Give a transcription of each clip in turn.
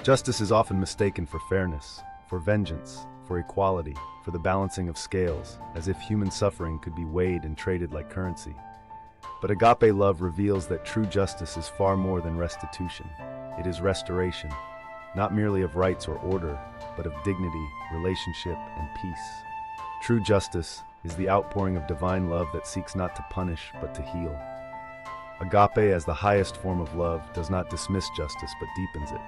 Justice is often mistaken for fairness, for vengeance, for equality, for the balancing of scales, as if human suffering could be weighed and traded like currency. But agape love reveals that true justice is far more than restitution. It is restoration, not merely of rights or order, but of dignity, relationship, and peace. True justice is the outpouring of divine love that seeks not to punish, but to heal. Agape, as the highest form of love, does not dismiss justice, but deepens it.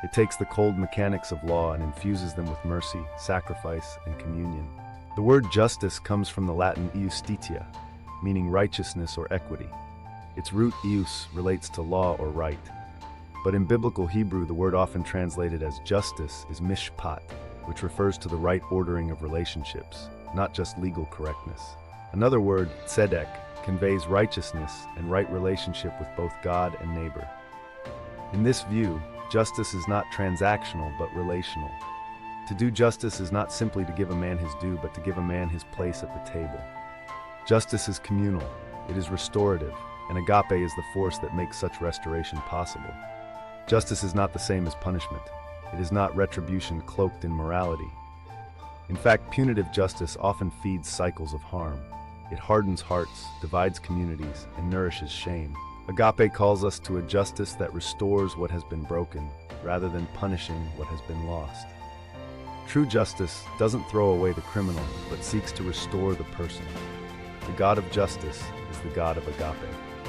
It takes the cold mechanics of law and infuses them with mercy, sacrifice, and communion. The word justice comes from the Latin iustitia, meaning righteousness or equity. Its root ius relates to law or right. But in biblical Hebrew, the word often translated as justice is mishpat, which refers to the right ordering of relationships, not just legal correctness. Another word, tzedek, conveys righteousness and right relationship with both God and neighbor. In this view, justice is not transactional but relational. To do justice is not simply to give a man his due, but to give a man his place at the table. Justice is communal, it is restorative, and agape is the force that makes such restoration possible. Justice is not the same as punishment. It is not retribution cloaked in morality. In fact, punitive justice often feeds cycles of harm. It hardens hearts, divides communities, and nourishes shame. Agape calls us to a justice that restores what has been broken, rather than punishing what has been lost. True justice doesn't throw away the criminal, but seeks to restore the person. The God of justice is the God of agape.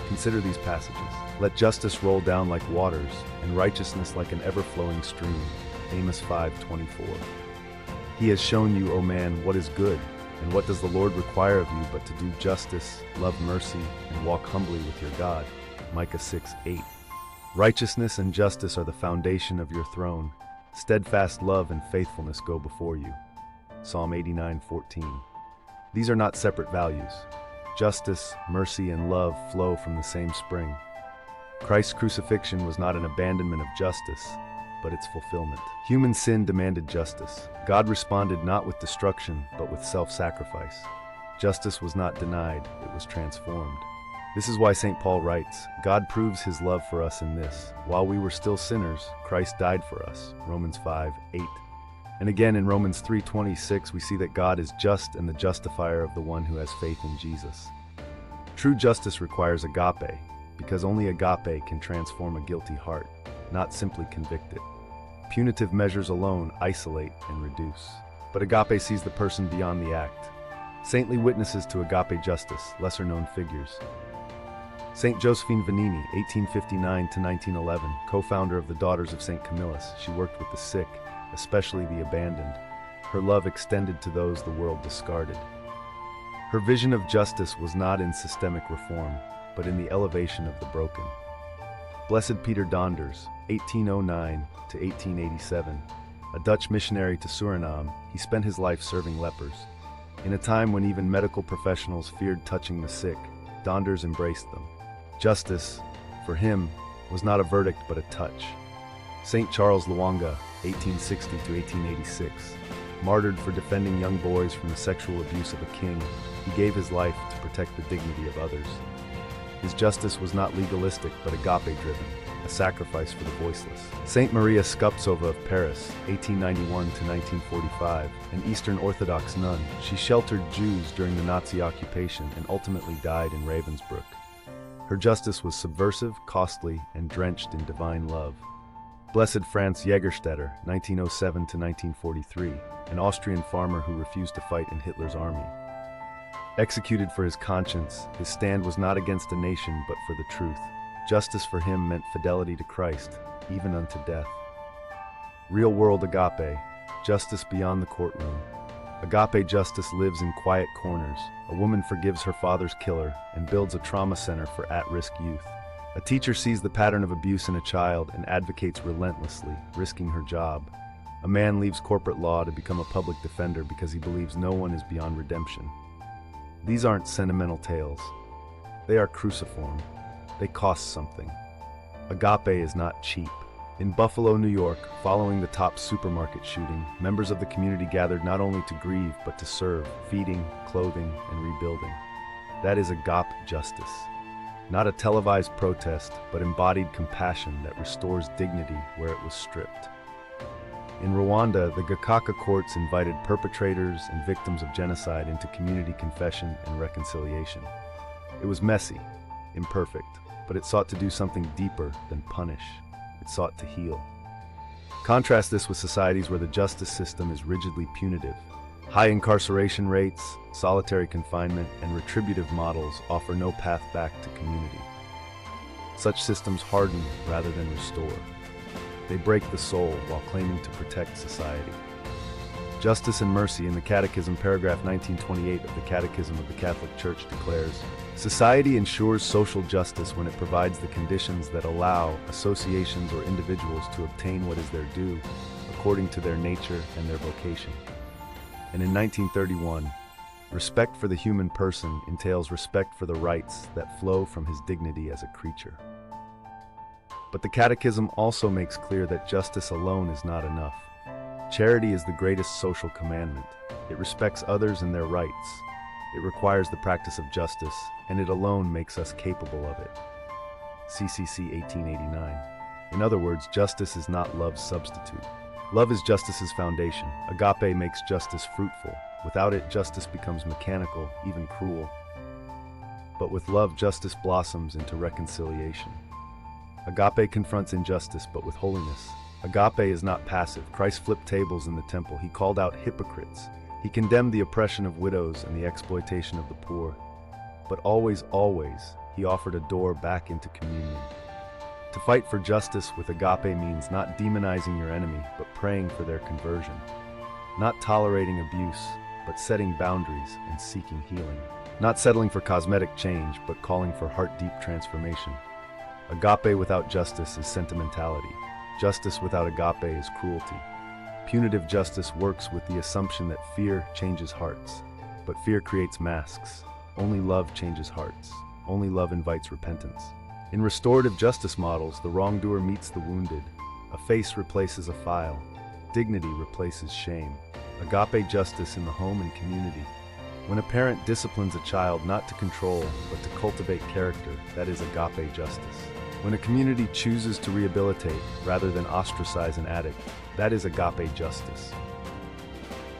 Consider these passages. Let justice roll down like waters, and righteousness like an ever-flowing stream. Amos 5:24. He has shown you, O man, what is good, and what does the Lord require of you but to do justice, love mercy, and walk humbly with your God. Micah 6:8. Righteousness and justice are the foundation of your throne. Steadfast love and faithfulness go before you. Psalm 89:14. These are not separate values. Justice, mercy, and love flow from the same spring. Christ's crucifixion was not an abandonment of justice, but its fulfillment. Human sin demanded justice. God responded not with destruction, but with self-sacrifice. Justice was not denied, it was transformed. This is why St. Paul writes, God proves his love for us in this: while we were still sinners, Christ died for us. Romans 5:8. And again in Romans 3:26, we see that God is just and the justifier of the one who has faith in Jesus. True justice requires agape, because only agape can transform a guilty heart, not simply convict it. Punitive measures alone isolate and reduce. But agape sees the person beyond the act. Saintly witnesses to agape justice, lesser-known figures. St. Josephine Vanini, 1859–1911, co-founder of the Daughters of St. Camillus. She worked with the sick, especially the abandoned. Her love extended to those the world discarded. Her vision of justice was not in systemic reform, but in the elevation of the broken. Blessed Peter Donders, 1809–1887, a Dutch missionary to Suriname, he spent his life serving lepers. In a time when even medical professionals feared touching the sick, Donders embraced them. Justice, for him, was not a verdict but a touch. St. Charles Lwanga, 1860–1886, martyred for defending young boys from the sexual abuse of a king, he gave his life to protect the dignity of others. His justice was not legalistic but agape-driven, a sacrifice for the voiceless. Saint Maria Skuptsova of Paris, 1891–1945, an Eastern Orthodox nun, she sheltered Jews during the Nazi occupation and ultimately died in Ravensbrück. Her justice was subversive, costly, and drenched in divine love. Blessed Franz Jägerstätter, 1907–1943, an Austrian farmer who refused to fight in Hitler's army. Executed for his conscience, his stand was not against a nation but for the truth. Justice for him meant fidelity to Christ, even unto death. Real-world agape, justice beyond the courtroom. Agape justice lives in quiet corners. A woman forgives her father's killer and builds a trauma center for at-risk youth. A teacher sees the pattern of abuse in a child and advocates relentlessly, risking her job. A man leaves corporate law to become a public defender because he believes no one is beyond redemption. These aren't sentimental tales. They are cruciform. They cost something. Agape is not cheap. In Buffalo, New York, following the top supermarket shooting, members of the community gathered not only to grieve but to serve, feeding, clothing, and rebuilding. That is agape justice. not a televised protest, but embodied compassion that restores dignity where it was stripped. In Rwanda, the Gacaca courts invited perpetrators and victims of genocide into community confession and reconciliation. It was messy, imperfect, but it sought to do something deeper than punish. It sought to heal. Contrast this with societies where the justice system is rigidly punitive. High incarceration rates, solitary confinement, and retributive models offer no path back to community. Such systems harden rather than restore. They break the soul while claiming to protect society. Justice and Mercy in the Catechism, paragraph 1928 of the Catechism of the Catholic Church declares, "Society ensures social justice when it provides the conditions that allow associations or individuals to obtain what is their due, according to their nature and their vocation." And in 1931, respect for the human person entails respect for the rights that flow from his dignity as a creature. But the Catechism also makes clear that justice alone is not enough. Charity is the greatest social commandment. It respects others and their rights. It requires the practice of justice, and it alone makes us capable of it. CCC 1889. In other words, justice is not love's substitute. Love is justice's foundation. Agape makes justice fruitful. Without it, justice becomes mechanical, even cruel. But with love, justice blossoms into reconciliation. Agape confronts injustice, but with holiness. Agape is not passive. Christ flipped tables in the temple. He called out hypocrites. He condemned the oppression of widows and the exploitation of the poor. But always, he offered a door back into communion. To fight for justice with agape means not demonizing your enemy, but praying for their conversion. Not tolerating abuse, but setting boundaries and seeking healing. Not settling for cosmetic change, but calling for heart-deep transformation. Agape without justice is sentimentality. Justice without agape is cruelty. Punitive justice works with the assumption that fear changes hearts. But fear creates masks. Only love changes hearts. Only love invites repentance. In restorative justice models, the wrongdoer meets the wounded. A face replaces a file. Dignity replaces shame. Agape justice in the home and community. When a parent disciplines a child not to control, but to cultivate character, that is agape justice. When a community chooses to rehabilitate rather than ostracize an addict, that is agape justice.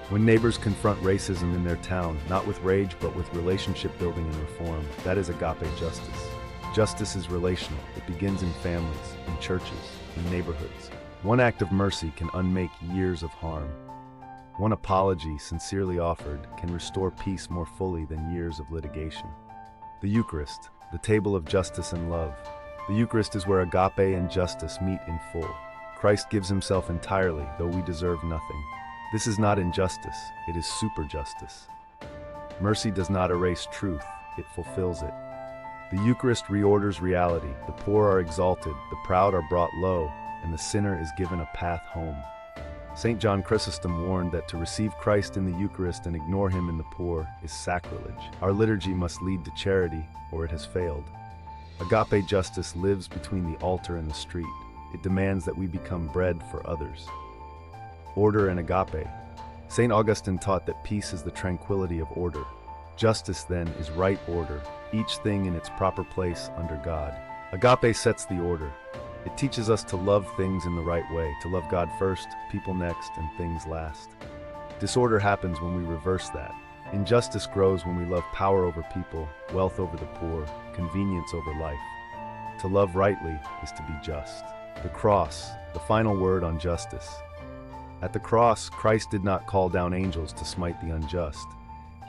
When neighbors confront racism in their town, not with rage but with relationship building and reform, that is agape justice. Justice is relational. It begins in families, in churches, in neighborhoods. One act of mercy can unmake years of harm. One apology, sincerely offered, can restore peace more fully than years of litigation. The Eucharist, the table of justice and love. The Eucharist is where agape and justice meet in full. Christ gives himself entirely, though we deserve nothing. This is not injustice, it is super justice. Mercy does not erase truth, it fulfills it. The Eucharist reorders reality. The poor are exalted, the proud are brought low, and the sinner is given a path home. St. John Chrysostom warned that to receive Christ in the Eucharist and ignore him in the poor is sacrilege. Our liturgy must lead to charity, or it has failed. Agape justice lives between the altar and the street. It demands that we become bread for others. Order and agape. St. Augustine taught that peace is the tranquility of order. Justice, then, is right order, each thing in its proper place under God. Agape sets the order. It teaches us to love things in the right way, to love God first, people next, and things last. Disorder happens when we reverse that. Injustice grows when we love power over people, wealth over the poor, convenience over life. To love rightly is to be just. The cross, the final word on justice. At the cross, Christ did not call down angels to smite the unjust.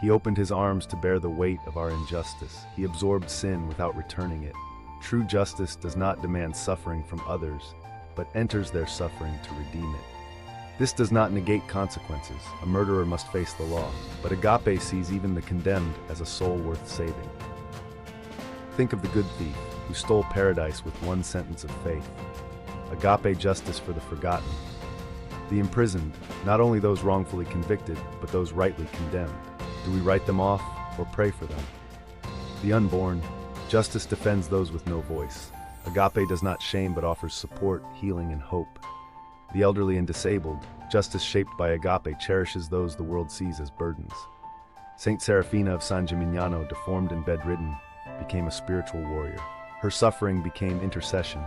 He opened his arms to bear the weight of our injustice. He absorbed sin without returning it. True justice does not demand suffering from others, but enters their suffering to redeem it. This does not negate consequences. A murderer must face the law, but agape sees even the condemned as a soul worth saving. Think of the good thief who stole paradise with one sentence of faith. Agape justice for the forgotten. The imprisoned, not only those wrongfully convicted, but those rightly condemned. Do we write them off or pray for them? The unborn, justice defends those with no voice. Agape does not shame but offers support, healing, and hope. The elderly and disabled, justice shaped by agape cherishes those the world sees as burdens. Saint Serafina of San Gimignano, deformed and bedridden, became a spiritual warrior. Her suffering became intercession.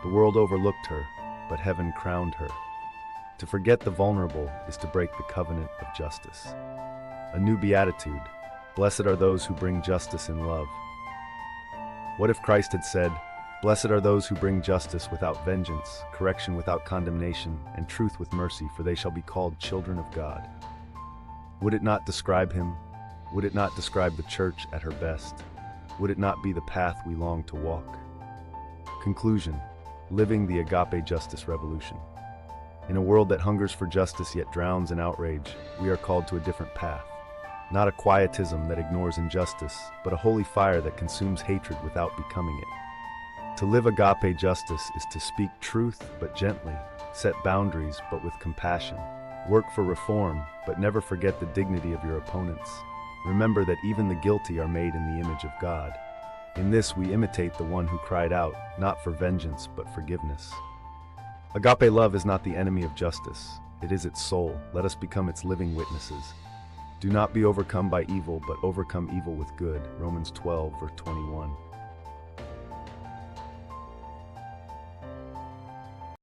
The world overlooked her, but heaven crowned her. To forget the vulnerable is to break the covenant of justice. A new beatitude: blessed are those who bring justice in love. What if Christ had said, "Blessed are those who bring justice without vengeance, correction without condemnation, and truth with mercy, for they shall be called children of God"? Would it not describe him? Would it not describe the church at her best? Would it not be the path we long to walk? Conclusion: living the Agape Justice revolution. In a world that hungers for justice yet drowns in outrage, we are called to a different path. Not a quietism that ignores injustice, but a holy fire that consumes hatred without becoming it. To live Agape Justice is to speak truth but gently, set boundaries but with compassion, work for reform but never forget the dignity of your opponents. Remember that even the guilty are made in the image of God. In this we imitate the one who cried out, not for vengeance but forgiveness. Agape love is not the enemy of justice, it is its soul. Let us become its living witnesses. Do not be overcome by evil, but overcome evil with good. Romans 12, verse 21.